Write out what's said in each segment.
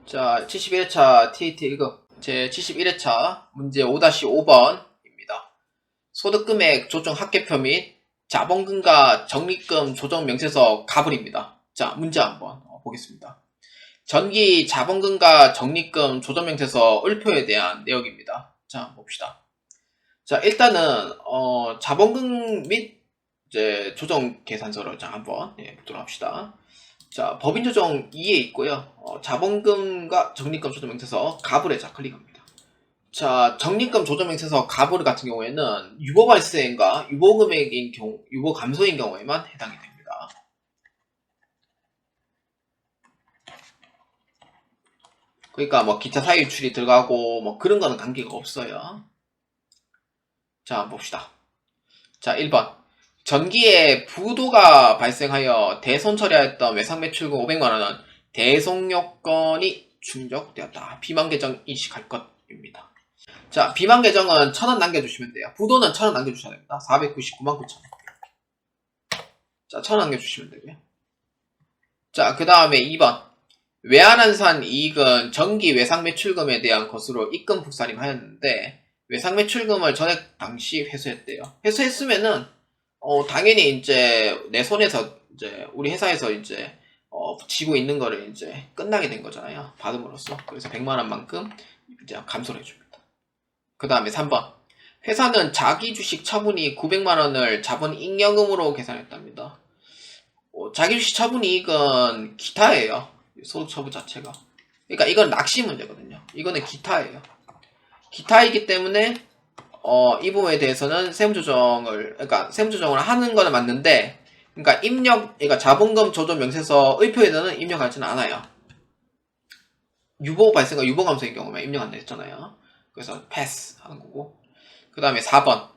자, 71회차 TAT 1급 제 71회차 문제 5-5번입니다. 소득금액 조정 합계표 및 자본금과 적립금 조정 명세서 가불입니다. 자, 문제 한번 보겠습니다. 전기 자본금과 적립금 조정 명세서 을표에 대한 내용입니다. 자, 봅시다. 자, 일단은 자본금 및 이제 조정 계산서를 자 한번 보도록 합시다. 자, 법인 조정 2에 있고요. 자본금과 적립금 조정 명세서 가불에 자 클릭합니다. 자, 적립금 조정 명세서 가불 같은 경우에는 유보 발생과 유보 금액인 경우, 유보 감소인 경우에만 해당이 됩니다. 그러니까 뭐 기타 사유 유출이 들어가고 뭐 그런 거는 관계가 없어요. 자, 한번 봅시다. 자, 1번. 전기에 부도가 발생하여 대손 처리하였던 외상매출금 500만원은 대손 요건이 충족되었다. 비만 계정 인식할 것입니다. 자, 비만 계정은 1000원 남겨주시면 돼요. 부도는 1000원 남겨주셔야 됩니다. 499만 9천원. 자, 1000원 남겨주시면 되고요. 자, 그 다음에 2번. 외환환산 이익은 전기 외상매출금에 대한 것으로 입금 북살임하였는데 외상매출금을 전액 당시 회수했대요. 회수했으면은 당연히 이제 내 손에서 이제 우리 회사에서 이제 지고 있는 거를 이제 끝나게 된 거잖아요. 받음으로써. 그래서 100만원만큼 이제 감소를 해줍니다. 그 다음에 3번. 회사는 자기 주식 처분이 900만원을 자본 잉여금으로 계산했답니다. 자기 주식 처분 이익은 기타예요. 소득 처분 자체가. 그러니까 이건 낚시 문제거든요. 이거는 기타예요. 기타이기 때문에 이 부분에 대해서는 세무조정을 하는 거는 맞는데, 그러니까 자본금 조정 명세서 의표에는 입력하지는 않아요. 유보 발생과 유보 감소인 경우만 입력한다 했잖아요. 그래서 패스 하는 거고. 그 다음에 4번.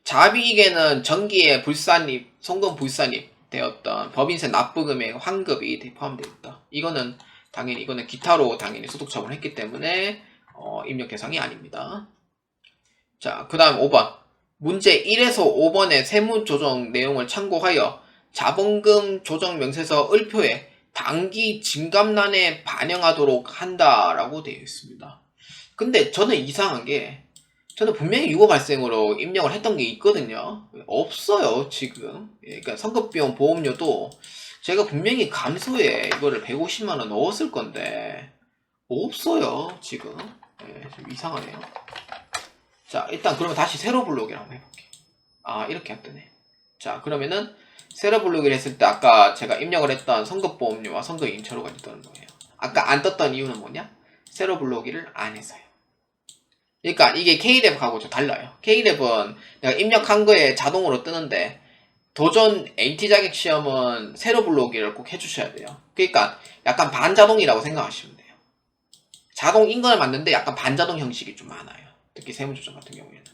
자비익에는 전기에 불산입, 송금 불산입 되었던 법인세 납부금액 환급이 포함되어 있다. 이거는 기타로 당연히 소득 처분을 했기 때문에 입력 대상이 아닙니다. 자, 그 다음 5번. 문제 1에서 5번의 세무조정 내용을 참고하여 자본금 조정 명세서 을표에 당기 증감란에 반영하도록 한다라고 되어 있습니다. 근데 저는 이상한 게, 저는 분명히 유보 발생으로 입력을 했던 게 있거든요. 없어요, 지금. 그러니까 성급비용 보험료도 제가 분명히 감소에 이거를 150만원 넣었을 건데, 없어요, 지금. 좀 이상하네요. 자, 일단 그러면 다시 세로 블록이를 한번 해볼게요. 아, 이렇게 했더네. 자, 그러면은 세로 블록을 했을 때 아까 제가 입력을 했던 선급보험료와 선급임차료가 뜨는 거예요. 아까 안 떴던 이유는 뭐냐? 세로 블록이를 안 해서요. 그러니까 이게 K랩하고 좀 달라요. K랩은 내가 입력한 거에 자동으로 뜨는데 도전 AT 자격 시험은 세로 블록이를 꼭 해주셔야 돼요. 그러니까 약간 반자동이라고 생각하시면 돼요. 자동인 건 맞는데 약간 반자동 형식이 좀 많아요. 특히 세무조정 같은 경우에는.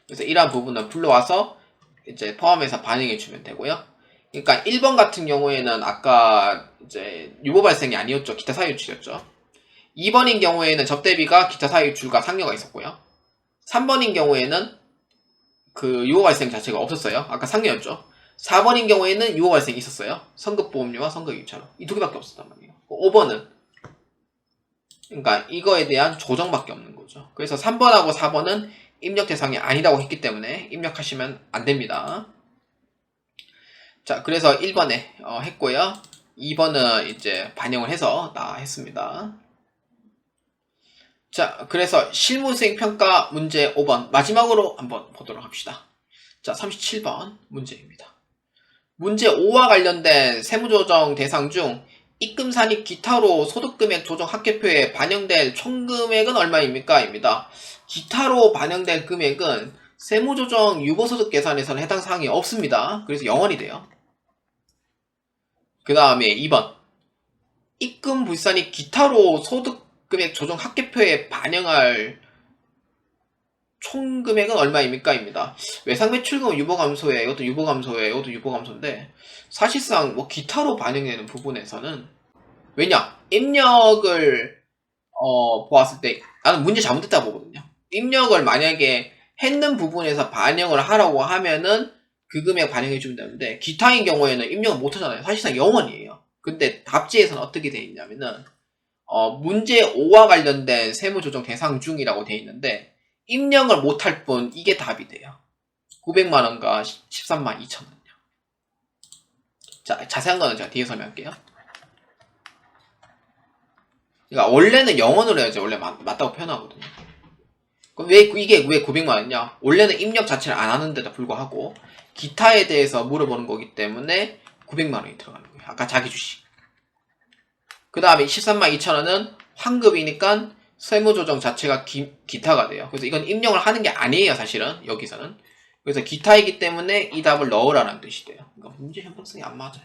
그래서 이러한 부분은 불러와서 이제 포함해서 반영해 주면 되고요. 그러니까 1번 같은 경우에는 아까 이제 유보 발생이 아니었죠. 기타 사유 유출이었죠. 2번인 경우에는 접대비가 기타 사유 유출과 상여가 있었고요. 3번인 경우에는 그 유보 발생 자체가 없었어요. 아까 상여였죠. 4번인 경우에는 유보 발생이 있었어요. 선급보험료와 선급임차료. 이 두 개밖에 없었단 말이에요. 5번은 그러니까 이거에 대한 조정밖에 없는 거죠. 그래서 3번하고 4번은 입력 대상이 아니라고 했기 때문에 입력하시면 안 됩니다. 자, 그래서 1번에 했고요. 2번은 이제 반영을 해서 했습니다. 자, 그래서 실무수행 평가 문제 5번 마지막으로 한번 보도록 합시다. 자, 37번 문제입니다. 문제 5와 관련된 세무조정 대상 중 입금산입 기타로 소득금액 조정 합계표에 반영될 총금액은 얼마입니까? 입니다. 기타로 반영될 금액은 세무조정 유보소득 계산에서는 해당 사항이 없습니다. 그래서 0원이 돼요. 그 다음에 2번. 입금 불산입 기타로 소득금액 조정 합계표에 반영할 총금액은 얼마입니까? 입니다. 외상매출금 유보감소에 이것도 유보감소에 이것도 유보감소인데 사실상 뭐 기타로 반영되는 부분에서는 왜냐? 입력을 보았을 때 나는 문제 잘못됐다고 보거든요. 입력을 만약에 했는 부분에서 반영을 하라고 하면은 그 금액 반영해 주면 되는데 기타인 경우에는 입력을 못 하잖아요. 사실상 0원이에요. 근데 답지에서는 어떻게 되어 있냐면은 문제 5와 관련된 세무조정 대상 중이라고 돼 있는데 입력을 못할 뿐 이게 답이 돼요. 900만원과 13만 2천원이요. 자, 자세한 거는 제가 뒤에 설명할게요. 그러니까 원래는 영원으로 해야지 원래 맞다고 표현하거든요. 그럼 이게 왜 900만원이냐? 원래는 입력 자체를 안 하는데도 불구하고 기타에 대해서 물어보는 거기 때문에 900만원이 들어가는 거예요. 아까 자기 주식. 그 다음에 13만 2천원은 환급이니까 세무조정 자체가 기타가 돼요. 그래서 이건 입력을 하는 게 아니에요, 사실은. 여기서는. 그래서 기타이기 때문에 이 답을 넣으라는 뜻이 돼요. 그러니까 문제 형평성이 안 맞아요.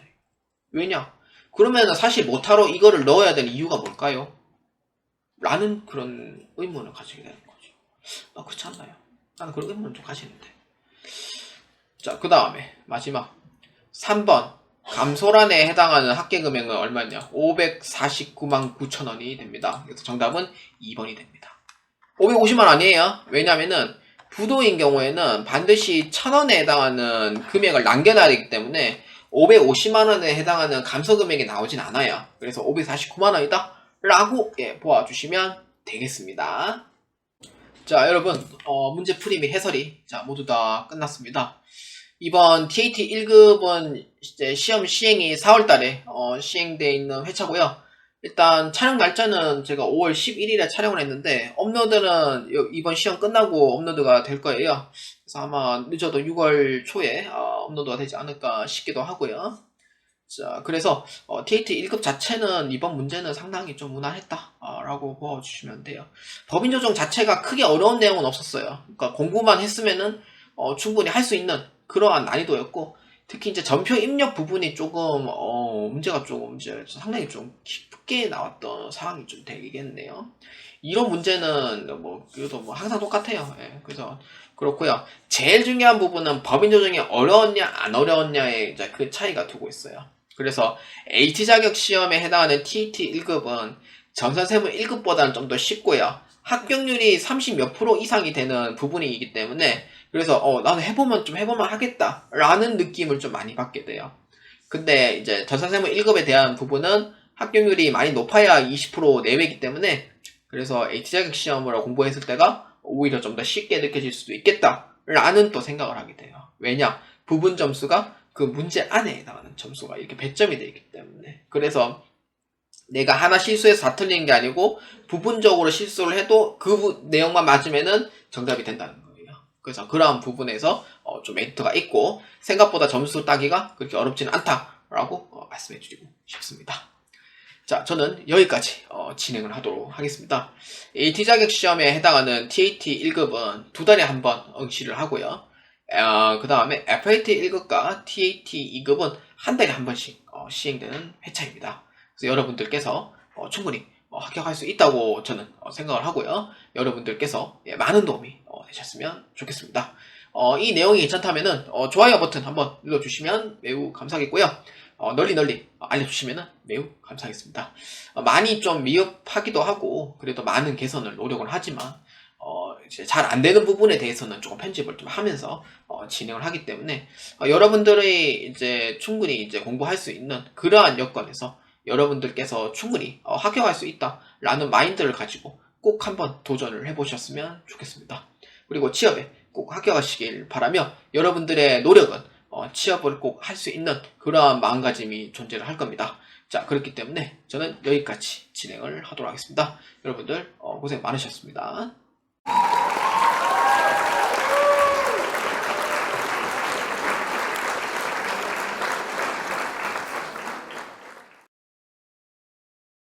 왜냐? 그러면 사실 못하러 이거를 넣어야 되는 이유가 뭘까요? 라는 그런 의문을 가지게 되는 거죠. 그렇지 않나요? 나는 그런 의문을 좀 가지는데. 자, 그 다음에 마지막 3번 감소란에 해당하는 합계금액은 얼마냐? 549만 9천원이 됩니다. 그래서 정답은 2번이 됩니다. 550만 아니에요. 왜냐면은 부도인 경우에는 반드시 1000원에 해당하는 금액을 남겨놔야 되기 때문에 550만원에 해당하는 감소금액이 나오진 않아요. 그래서 549만원이다 라고 보아주시면 되겠습니다. 자, 여러분 문제풀이 및 해설이 모두 다 끝났습니다. 이번 TAT 1급은 이제 시험 시행이 4월달에 시행되어 있는 회차고요. 일단 촬영 날짜는 제가 5월 11일에 촬영을 했는데 업로드는 이번 시험 끝나고 업로드가 될 거예요. 그래서 아마 늦어도 6월 초에 업로드가 되지 않을까 싶기도 하고요. 자, 그래서 TAT 1급 자체는 이번 문제는 상당히 좀 무난했다 라고 보아주시면 돼요. 법인 조정 자체가 크게 어려운 내용은 없었어요. 그러니까 공부만 했으면은 충분히 할 수 있는 그러한 난이도였고, 특히 이제 전표 입력 부분이 조금 문제가 조금 이제 상당히 좀 깊게 나왔던 상황이 좀 되겠네요. 이런 문제는 그래도 항상 똑같아요. 예, 그래서 그렇고요. 제일 중요한 부분은 법인 조정이 어려웠냐 안 어려웠냐의 이제 그 차이가 두고 있어요. 그래서 AT 자격 시험에 해당하는 TAT 1급은 전산세무 1급보다는 좀 더 쉽고요. 합격률이 30 몇 프로 이상이 되는 부분이기 때문에 그래서 나는 해보면 하겠다 라는 느낌을 좀 많이 받게 돼요. 근데 이제 전산세무 1급에 대한 부분은 합격률이 많이 높아야 20% 내외이기 때문에 그래서 AT 자격 시험으로 공부했을 때가 오히려 좀 더 쉽게 느껴질 수도 있겠다 라는 또 생각을 하게 돼요. 왜냐? 부분 점수가 그 문제 안에 해당하는 점수가 이렇게 배점이 되어 있기 때문에 그래서 내가 하나 실수해서 다 틀리는 게 아니고 부분적으로 실수를 해도 그 내용만 맞으면은 정답이 된다는 거예요. 그래서 그러한 부분에서 좀 메리트가 있고 생각보다 점수 따기가 그렇게 어렵지는 않다라고 말씀해 드리고 싶습니다. 자, 저는 여기까지 진행을 하도록 하겠습니다. AT 자격 시험에 해당하는 TAT 1급은 두 달에 한 번 응시를 하고요. 그 다음에 FAT 1급과 TAT 2급은 한 달에 한 번씩 시행되는 회차입니다. 그래서 여러분들께서 충분히 합격할 수 있다고 저는 생각을 하고요. 여러분들께서 많은 도움이 되셨으면 좋겠습니다. 이 내용이 괜찮다면은 좋아요 버튼 한번 눌러주시면 매우 감사하겠고요. 널리 알려주시면 매우 감사하겠습니다. 많이 좀 미흡하기도 하고 그래도 많은 개선을 노력을 하지만 이제 잘 안 되는 부분에 대해서는 조금 편집을 좀 하면서 진행을 하기 때문에 여러분들의 이제 충분히 이제 공부할 수 있는 그러한 여건에서 여러분들께서 충분히 합격할 수 있다라는 마인드를 가지고 꼭 한번 도전을 해보셨으면 좋겠습니다. 그리고 취업에 꼭 합격하시길 바라며 여러분들의 노력은 취업을 꼭 할 수 있는 그러한 마음가짐이 존재를 할 겁니다. 자, 그렇기 때문에 저는 여기까지 진행을 하도록 하겠습니다. 여러분들 고생 많으셨습니다.